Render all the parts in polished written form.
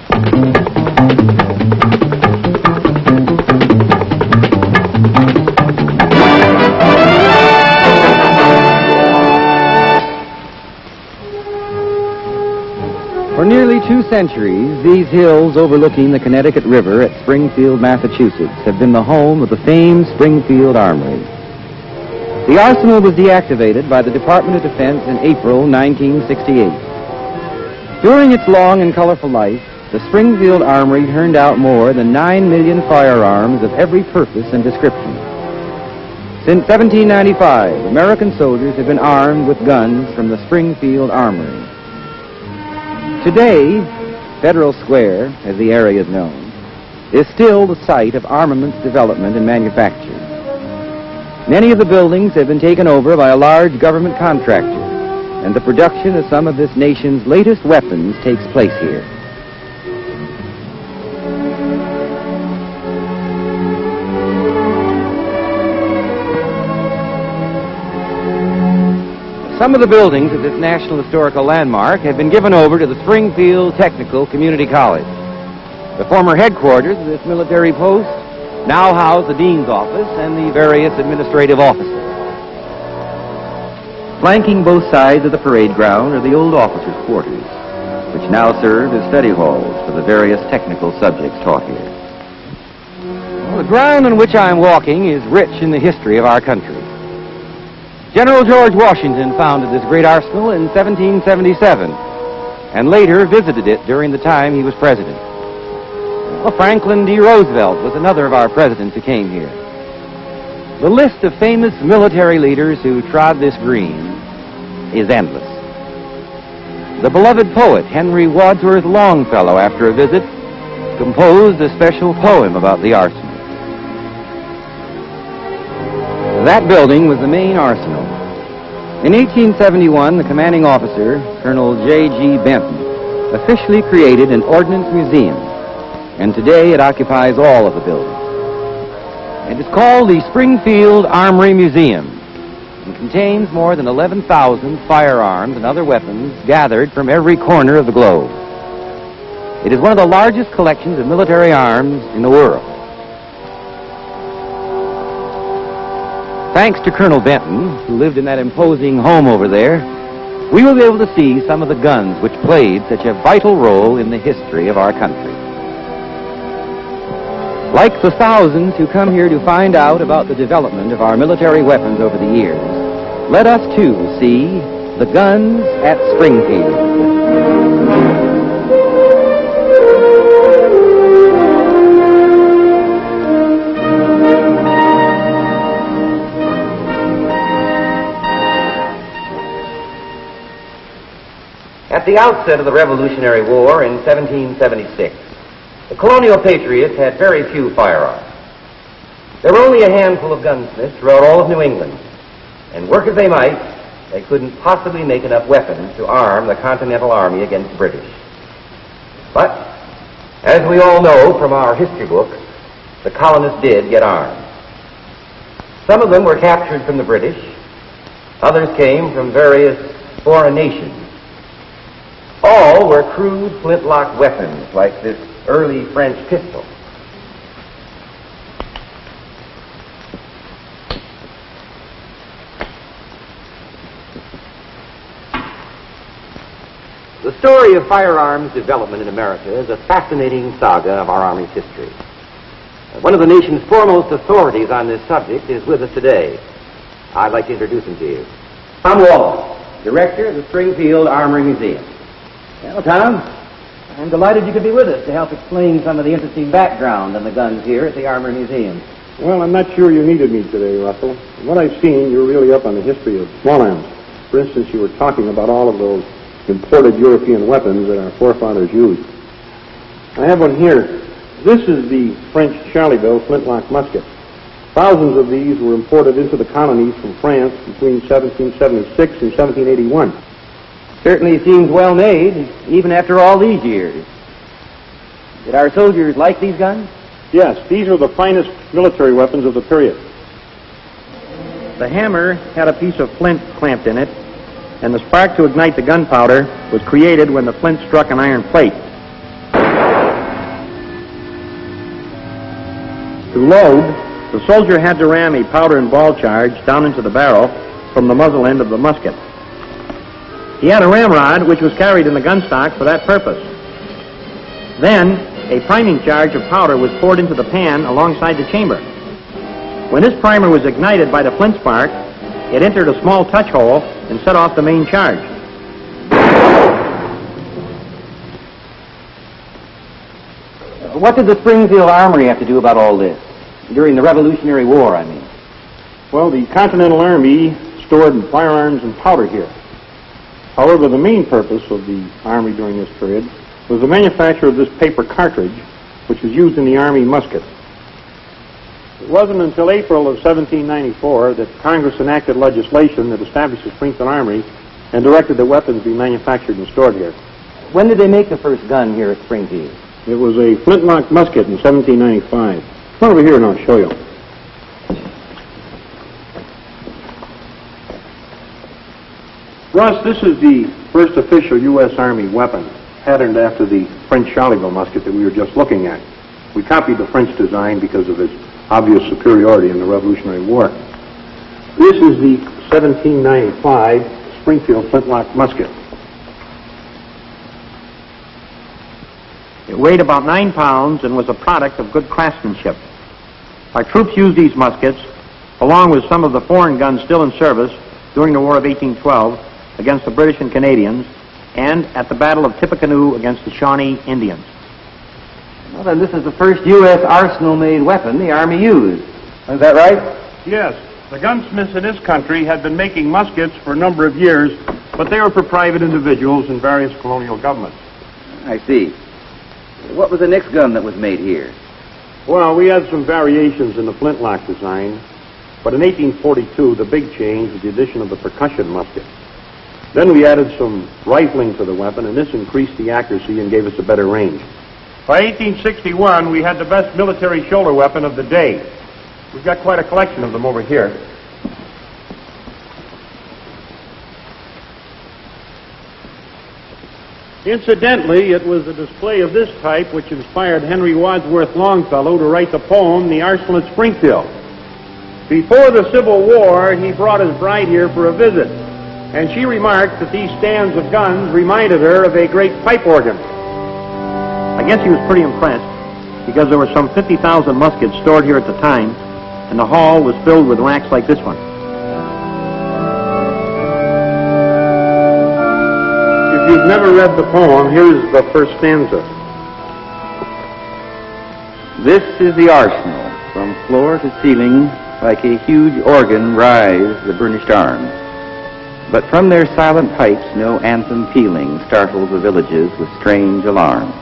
For nearly 2 centuries, these hills overlooking the Connecticut River at Springfield, Massachusetts, have been the home of the famed Springfield Armory. The arsenal was deactivated by the Department of Defense in April 1968. During its long and colorful life, the Springfield Armory turned out more than 9 million firearms of every purpose and description. Since 1795, American soldiers have been armed with guns from the Springfield Armory. Today, Federal Square, as the area is known, is still the site of armaments development and manufacture. Many of the buildings have been taken over by a large government contractor, and the production of some of this nation's latest weapons takes place here. Some of the buildings of this National Historical Landmark have been given over to the Springfield Technical Community College. The former headquarters of this military post now house the dean's office and the various administrative offices. Flanking both sides of the parade ground are the old officers' quarters, which now serve as study halls for the various technical subjects taught here. Well, the ground on which I'm walking is rich in the history of our country. General George Washington founded this great arsenal in 1777 and later visited it during the time he was president. Well, Franklin D. Roosevelt was another of our presidents who came here. The list of famous military leaders who trod this green is endless. The beloved poet Henry Wadsworth Longfellow, after a visit, composed a special poem about the arsenal. That building was the main arsenal. In 1871, the commanding officer, Colonel J.G. Benton, officially created an ordnance museum, and today it occupies all of the building. It is called the Springfield Armory Museum and contains more than 11,000 firearms and other weapons gathered from every corner of the globe. It is one of the largest collections of military arms in the world. Thanks to Colonel Benton, who lived in that imposing home over there, we will be able to see some of the guns which played such a vital role in the history of our country. Like the thousands who come here to find out about the development of our military weapons over the years, let us too see the guns at Springfield. At the outset of the Revolutionary War in 1776, the colonial patriots had very few firearms. There were only a handful of gunsmiths throughout all of New England, and work as they might, they couldn't possibly make enough weapons to arm the Continental Army against the British. But, as we all know from our history books, the colonists did get armed. Some of them were captured from the British, others came from various foreign nations. All were crude flintlock weapons like this early French pistol. The story of firearms development in America is a fascinating saga of our Army's history. One of the nation's foremost authorities on this subject is with us today. I'd like to introduce him to you. Tom Wallace, Director of the Springfield Armory Museum. Well, Tom, I'm delighted you could be with us to help explain some of the interesting background on the guns here at the Armory Museum. Well, I'm not sure you needed me today, Russell. From what I've seen, you're really up on the history of small arms. For instance, you were talking about all of those imported European weapons that our forefathers used. I have one here. This is the French Charleville flintlock musket. Thousands of these were imported into the colonies from France between 1776 and 1781. Certainly seems well made, even after all these years. Did our soldiers like these guns? Yes, these are the finest military weapons of the period. The hammer had a piece of flint clamped in it, and the spark to ignite the gunpowder was created when the flint struck an iron plate. To load, the soldier had to ram a powder and ball charge down into the barrel from the muzzle end of the musket. He had a ramrod which was carried in the gun stock for that purpose. Then, a priming charge of powder was poured into the pan alongside the chamber. When this primer was ignited by the flint spark, it entered a small touch hole and set off the main charge. What did the Springfield Armory have to do about all this? During the Revolutionary War, I mean. Well, the Continental Army stored firearms and powder here. However, the main purpose of the Army during this period was the manufacture of this paper cartridge, which was used in the Army musket. It wasn't until April of 1794 that Congress enacted legislation that established the Springfield Armory and directed that weapons be manufactured and stored here. When did they make the first gun here at Springfield? It was a flintlock musket in 1795. Come over here and I'll show you. Russ, this is the first official U.S. Army weapon, patterned after the French Charleville musket that we were just looking at. We copied the French design because of its obvious superiority in the Revolutionary War. This is the 1795 Springfield flintlock musket. It weighed about 9 pounds and was a product of good craftsmanship. Our troops used these muskets, along with some of the foreign guns still in service during the War of 1812 against the British and Canadians, and at the Battle of Tippecanoe against the Shawnee Indians. Well, then this is the first U.S. arsenal-made weapon the Army used. Is that right? Yes. The gunsmiths in this country had been making muskets for a number of years, but they were for private individuals and various colonial governments. I see. What was the next gun that was made here? Well, we had some variations in the flintlock design, but in 1842, the big change was the addition of the percussion musket. Then we added some rifling to the weapon, and this increased the accuracy and gave us a better range. By 1861, we had the best military shoulder weapon of the day. We've got quite a collection of them over here. Incidentally, it was a display of this type which inspired Henry Wadsworth Longfellow to write the poem, The Arsenal at Springfield. Before the Civil War, he brought his bride here for a visit, and she remarked that these stands of guns reminded her of a great pipe organ. I guess he was pretty impressed, because there were some 50,000 muskets stored here at the time, and the hall was filled with racks like this one. If you've never read the poem, here's the first stanza. This is the arsenal. From floor to ceiling, like a huge organ, rise the burnished arms. But from their silent pipes, no anthem pealing startles the villages with strange alarms.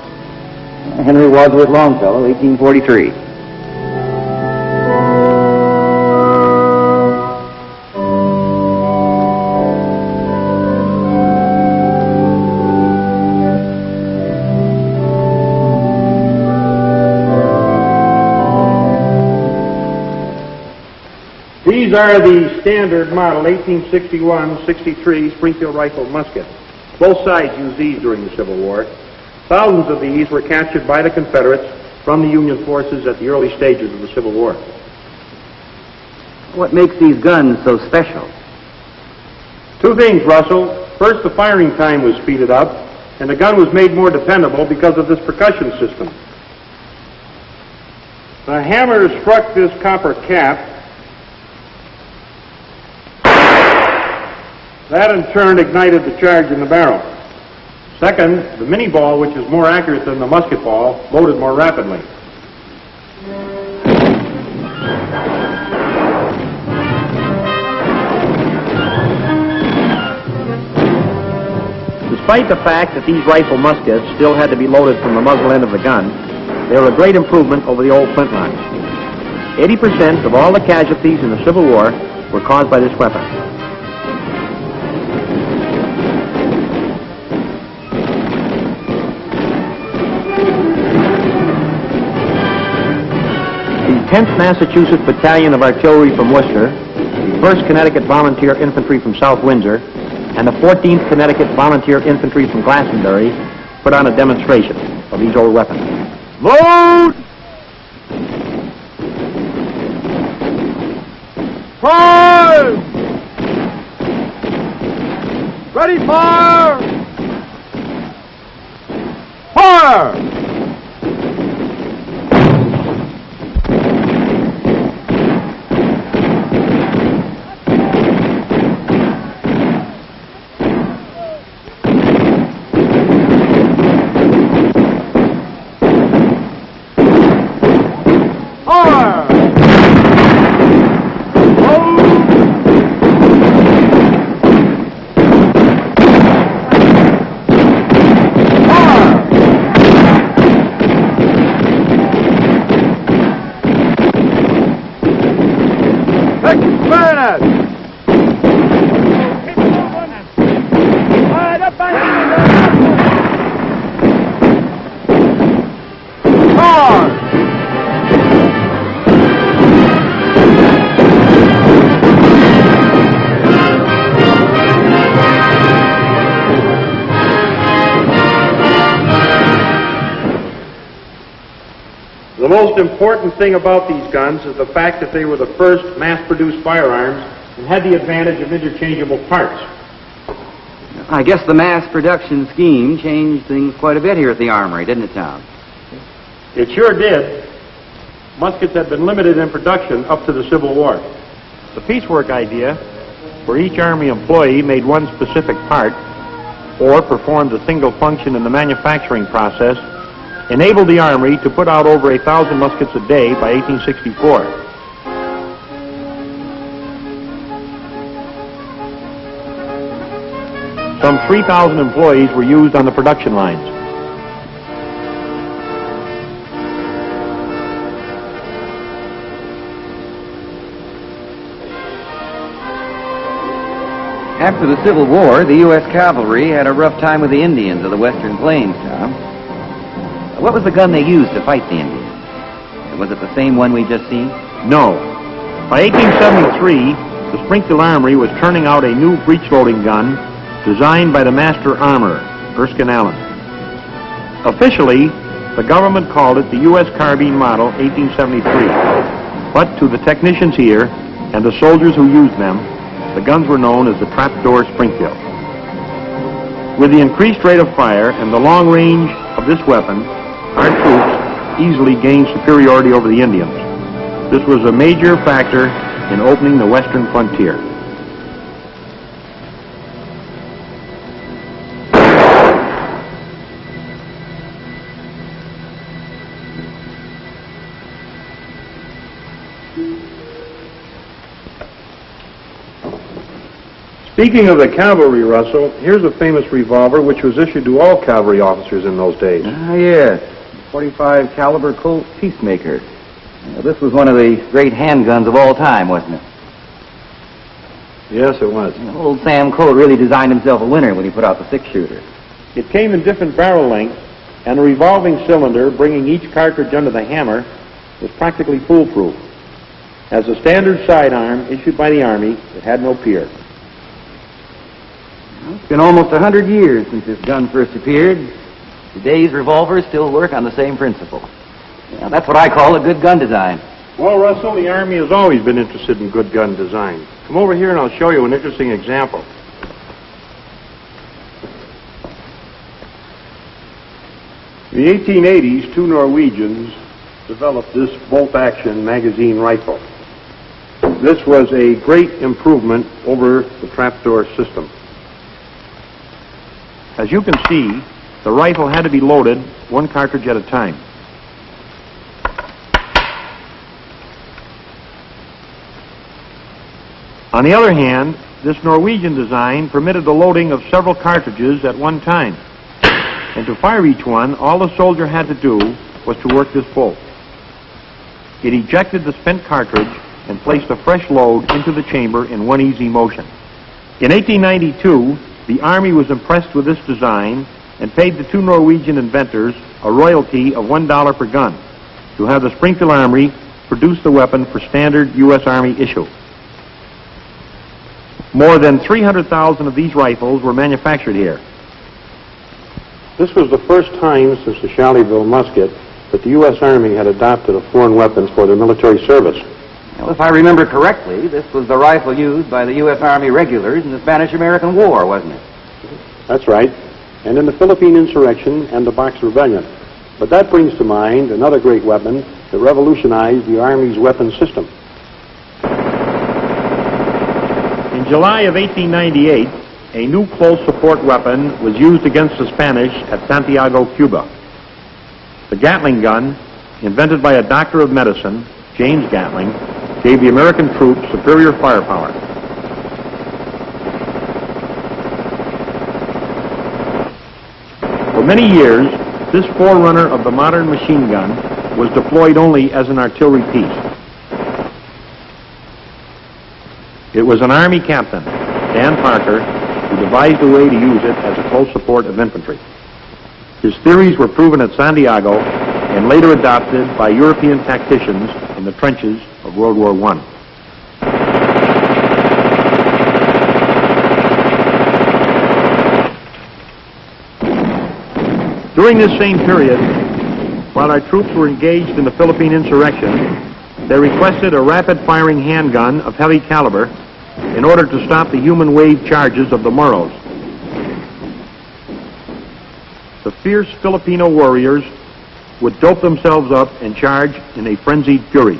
Henry Wadsworth Longfellow, 1843. These are the standard model 1861-63 Springfield rifle muskets. Both sides used these during the Civil War. Thousands of these were captured by the Confederates from the Union forces at the early stages of the Civil War. What makes these guns so special? Two things, Russell. First, the firing time was speeded up, and the gun was made more dependable because of this percussion system. The hammer struck this copper cap. That, in turn, ignited the charge in the barrel. Second, the mini ball, which is more accurate than the musket ball, loaded more rapidly. Despite the fact that these rifle muskets still had to be loaded from the muzzle end of the gun, they were a great improvement over the old flintlocks. 80% of all the casualties in the Civil War were caused by this weapon. The 10th Massachusetts Battalion of Artillery from Worcester, the 1st Connecticut Volunteer Infantry from South Windsor, and the 14th Connecticut Volunteer Infantry from Glastonbury put on a demonstration of these old weapons. Load! Five! Ready, fire! Fire! The most important thing about these guns is the fact that they were the first mass-produced firearms and had the advantage of interchangeable parts. I guess the mass production scheme changed things quite a bit here at the Armory, didn't it, Tom? It sure did. Muskets had been limited in production up to the Civil War. The piecework idea, where each Army employee made one specific part or performed a single function in the manufacturing process, enabled the Armory to put out over 1,000 muskets a day by 1864. Some 3,000 employees were used on the production lines. After the Civil War, the U.S. cavalry had a rough time with the Indians of the Western Plains, Tom. What was the gun they used to fight the Indians? Was it the same one we just seen? No. By 1873, the Springfield Armory was turning out a new breech-loading gun designed by the master armorer, Erskine Allen. Officially, the government called it the U.S. Carbine Model 1873. But to the technicians here and the soldiers who used them, the guns were known as the Trapdoor Springfield. With the increased rate of fire and the long range of this weapon, our troops easily gained superiority over the Indians. This was a major factor in opening the western frontier. Speaking of the cavalry, Russell, here's a famous revolver which was issued to all cavalry officers in those days. Ah, yes. 45 caliber Colt Peacemaker. This was one of the great handguns of all time, wasn't it? Yes, it was. Old Sam Colt really designed himself a winner when he put out the six-shooter. It came in different barrel lengths, and a revolving cylinder bringing each cartridge under the hammer was practically foolproof. As a standard sidearm issued by the Army, it had no peer. It's been almost 100 years since this gun first appeared. Today's revolvers still work on the same principle. Yeah, that's what I call a good gun design. Well, Russell, the Army has always been interested in good gun design. Come over here and I'll show you an interesting example. In the 1880s, two Norwegians developed this bolt-action magazine rifle. This was a great improvement over the trapdoor system. As you can see, the rifle had to be loaded one cartridge at a time. On the other hand, this Norwegian design permitted the loading of several cartridges at one time. And to fire each one, all the soldier had to do was to work this bolt. It ejected the spent cartridge and placed a fresh load into the chamber in one easy motion. In 1892, the Army was impressed with this design and paid the two Norwegian inventors a royalty of $1 per gun to have the Springfield Armory produce the weapon for standard U.S. Army issue. More than 300,000 of these rifles were manufactured here. This was the first time since the Shalleyville musket that the U.S. Army had adopted a foreign weapon for their military service. Well, if I remember correctly, this was the rifle used by the U.S. Army regulars in the Spanish-American War, wasn't it? That's right. And in the Philippine Insurrection and the Box Rebellion. But that brings to mind another great weapon that revolutionized the Army's weapon system. In July of 1898, a new close support weapon was used against the Spanish at Santiago, Cuba. The Gatling gun, invented by a doctor of medicine, James Gatling, gave the American troops superior firepower. For many years, this forerunner of the modern machine gun was deployed only as an artillery piece. It was an Army captain, Dan Parker, who devised a way to use it as a close support of infantry. His theories were proven at Santiago and later adopted by European tacticians in the trenches of World War I. During this same period, while our troops were engaged in the Philippine insurrection, they requested a rapid-firing handgun of heavy caliber in order to stop the human wave charges of the Moros. The fierce Filipino warriors would dope themselves up and charge in a frenzied fury.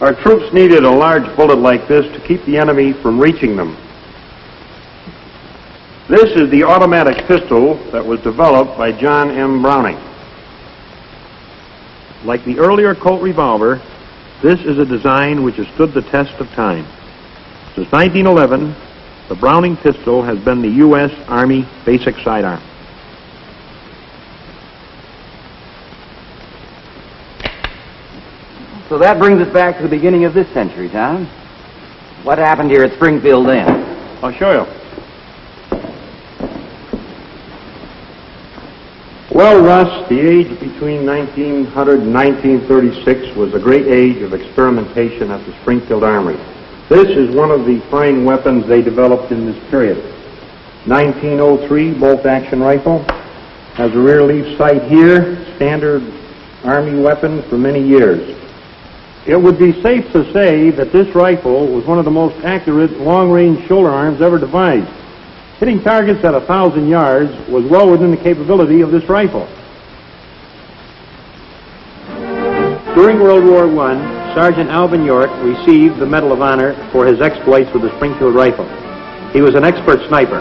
Our troops needed a large bullet like this to keep the enemy from reaching them. This is the automatic pistol that was developed by John M. Browning. Like the earlier Colt revolver, this is a design which has stood the test of time. Since 1911, the Browning pistol has been the U.S. Army basic sidearm. So that brings us back to the beginning of this century, Tom. What happened here at Springfield then? I'll show you. Well, Russ, the age between 1900 and 1936 was a great age of experimentation at the Springfield Armory. This is one of the fine weapons they developed in this period. 1903 bolt-action rifle. Has a rear leaf sight here, standard Army weapon for many years. It would be safe to say that this rifle was one of the most accurate long-range shoulder arms ever devised. Hitting targets at 1,000 yards was well within the capability of this rifle. During World War I, Sergeant Alvin York received the Medal of Honor for his exploits with the Springfield rifle. He was an expert sniper.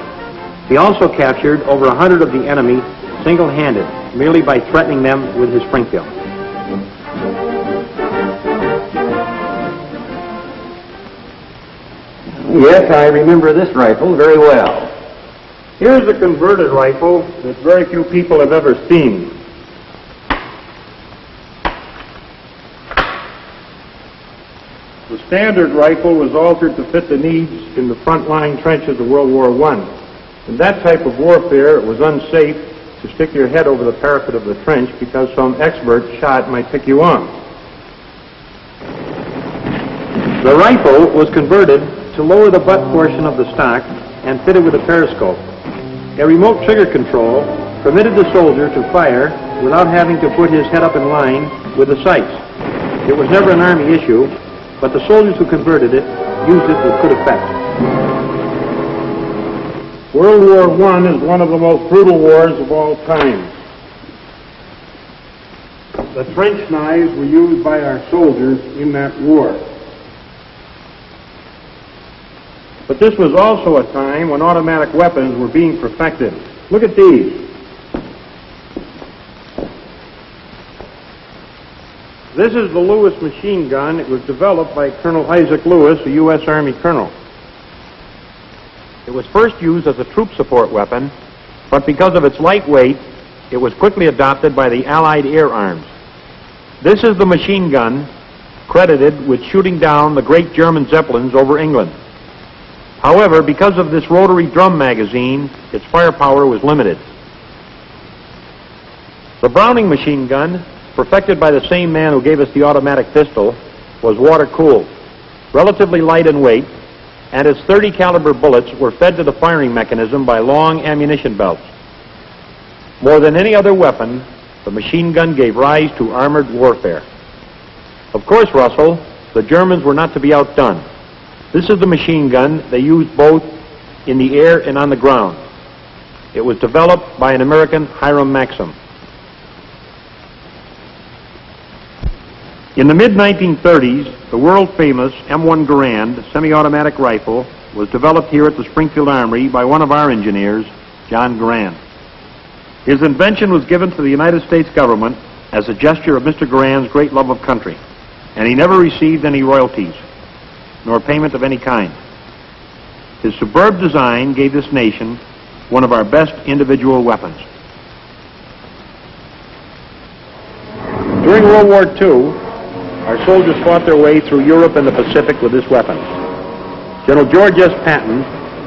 He also captured over 100 of the enemy single-handed, merely by threatening them with his Springfield. Yes, I remember this rifle very well. Here's a converted rifle that very few people have ever seen. The standard rifle was altered to fit the needs in the front-line trenches of World War I. In that type of warfare, it was unsafe to stick your head over the parapet of the trench because some expert shot might pick you off. The rifle was converted to lower the butt portion of the stock and fitted with a periscope. A remote trigger control permitted the soldier to fire without having to put his head up in line with the sights. It was never an Army issue, but the soldiers who converted it used it with good effect. World War I is one of the most brutal wars of all time. The trench knives were used by our soldiers in that war. But this was also a time when automatic weapons were being perfected. Look at these. This is the Lewis machine gun. It was developed by Colonel Isaac Lewis, a U.S. Army colonel. It was first used as a troop support weapon, but because of its light weight, it was quickly adopted by the Allied air arms. This is the machine gun credited with shooting down the great German Zeppelins over England. However, because of this rotary drum magazine, its firepower was limited. The Browning machine gun, perfected by the same man who gave us the automatic pistol, was water-cooled, relatively light in weight, and its .30 caliber bullets were fed to the firing mechanism by long ammunition belts. More than any other weapon, the machine gun gave rise to armored warfare. Of course, Russell, the Germans were not to be outdone. This is the machine gun they used both in the air and on the ground. It was developed by an American, Hiram Maxim. In the mid-1930s, the world-famous M1 Garand semi-automatic rifle was developed here at the Springfield Armory by one of our engineers, John Garand. His invention was given to the United States government as a gesture of Mr. Garand's great love of country, and he never received any royalties, nor payment of any kind. His superb design gave this nation one of our best individual weapons. During World War II, our soldiers fought their way through Europe and the Pacific with this weapon. General George S. Patton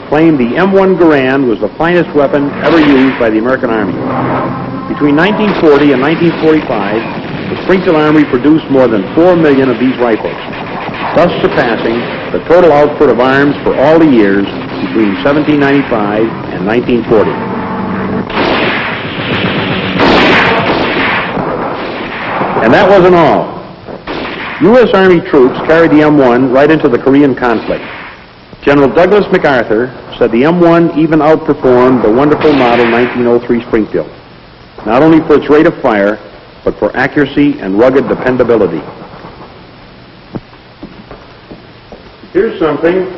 claimed the M1 Garand was the finest weapon ever used by the American Army. Between 1940 and 1945, the Springfield Armory produced more than 4 million of these rifles, thus surpassing the total output of arms for all the years between 1795 and 1940. And that wasn't all. U.S. Army troops carried the M1 right into the Korean conflict. General Douglas MacArthur said the M1 even outperformed the wonderful model 1903 Springfield, not only for its rate of fire, but for accuracy and rugged dependability. Here's something.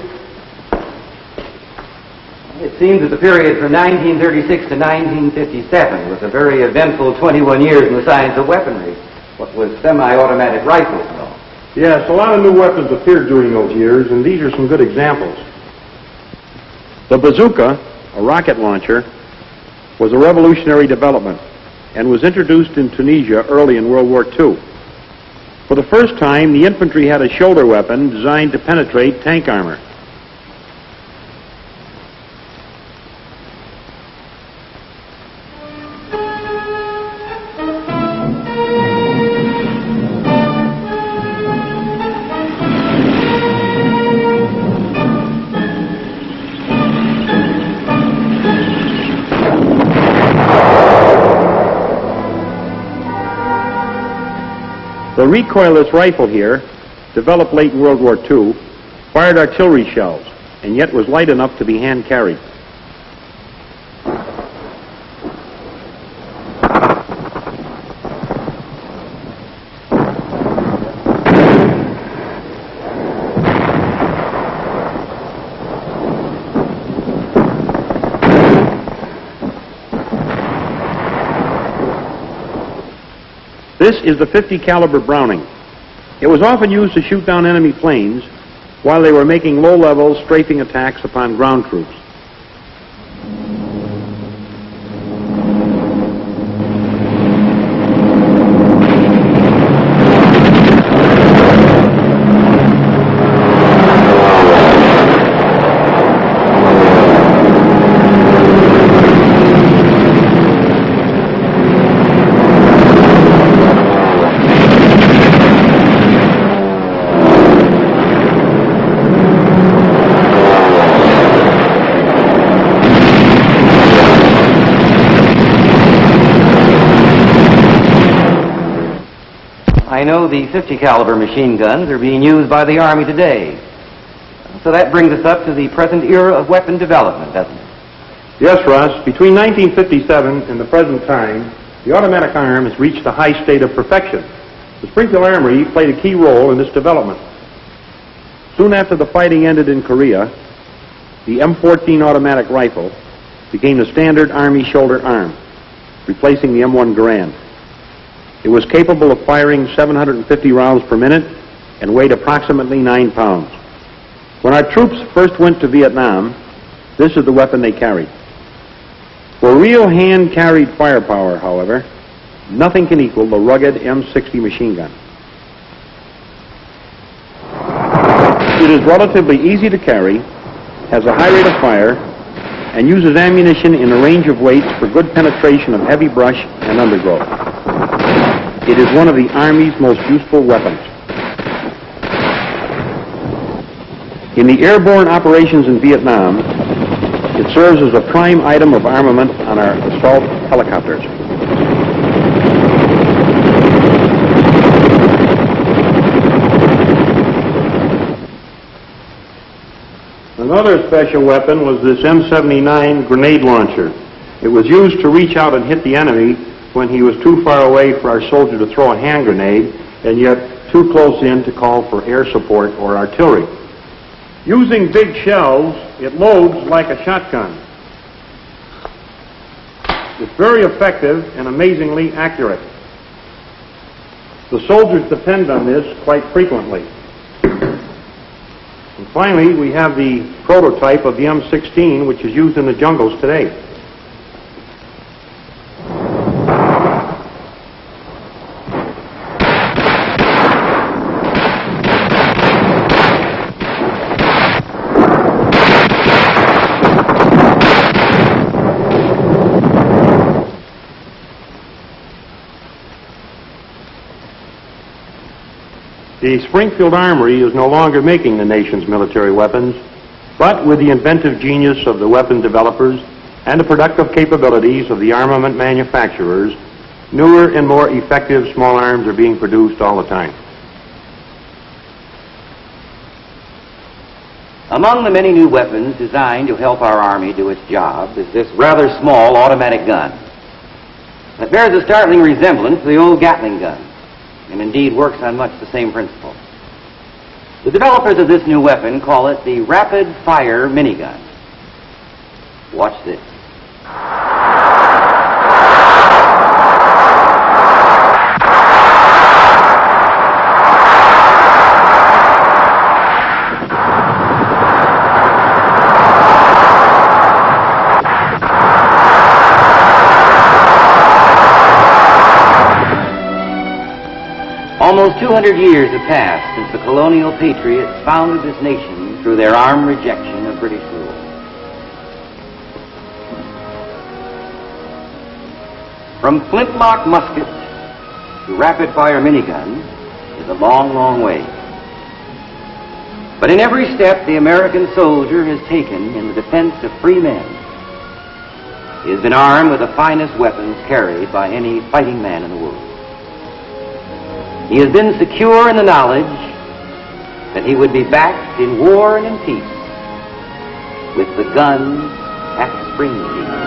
It seems that the period from 1936 to 1957 was a very eventful 21 years in the science of weaponry. What with semi-automatic rifles and all. Yes, a lot of new weapons appeared during those years, and these are some good examples. The bazooka, a rocket launcher, was a revolutionary development and was introduced in Tunisia early in World War II. For the first time, the infantry had a shoulder weapon designed to penetrate tank armor. The recoilless rifle here, developed late in World War II, fired artillery shells, and yet was light enough to be hand-carried. This is the .50 caliber Browning. It was often used to shoot down enemy planes while they were making low-level strafing attacks upon ground troops. I know the .50 caliber machine guns are being used by the Army today. So that brings us up to the present era of weapon development, doesn't it? Yes, Russ. Between 1957 and the present time, the automatic arm has reached a high state of perfection. The Springfield Armory played a key role in this development. Soon after the fighting ended in Korea, the M14 automatic rifle became the standard Army shoulder arm, replacing the M1 Garand. It was capable of firing 750 rounds per minute and weighed approximately 9 pounds. When our troops first went to Vietnam, this is the weapon they carried. For real hand-carried firepower, however, nothing can equal the rugged M60 machine gun. It is relatively easy to carry, has a high rate of fire, and uses ammunition in a range of weights for good penetration of heavy brush and undergrowth. It is one of the Army's most useful weapons. In the airborne operations in Vietnam, it serves as a prime item of armament on our assault helicopters. Another special weapon was this M79 grenade launcher. It was used to reach out and hit the enemy when he was too far away for our soldier to throw a hand grenade, and yet too close in to call for air support or artillery. Using big shells, it loads like a shotgun. It's very effective and amazingly accurate. The soldiers depend on this quite frequently. And finally, we have the prototype of the M16, which is used in the jungles today. The Springfield Armory is no longer making the nation's military weapons, but with the inventive genius of the weapon developers and the productive capabilities of the armament manufacturers, newer and more effective small arms are being produced all the time. Among the many new weapons designed to help our Army do its job is this rather small automatic gun. It bears a startling resemblance to the old Gatling gun, and indeed works on much the same principle. The developers of this new weapon call it the Rapid Fire Minigun. Watch this. Almost 200 years have passed since the colonial patriots founded this nation through their armed rejection of British rule. From flintlock muskets to rapid-fire miniguns is a long, long way. But in every step the American soldier has taken in the defense of free men, he has been armed with the finest weapons carried by any fighting man in the world. He has been secure in the knowledge that he would be back in war and in peace with the guns at Springfield.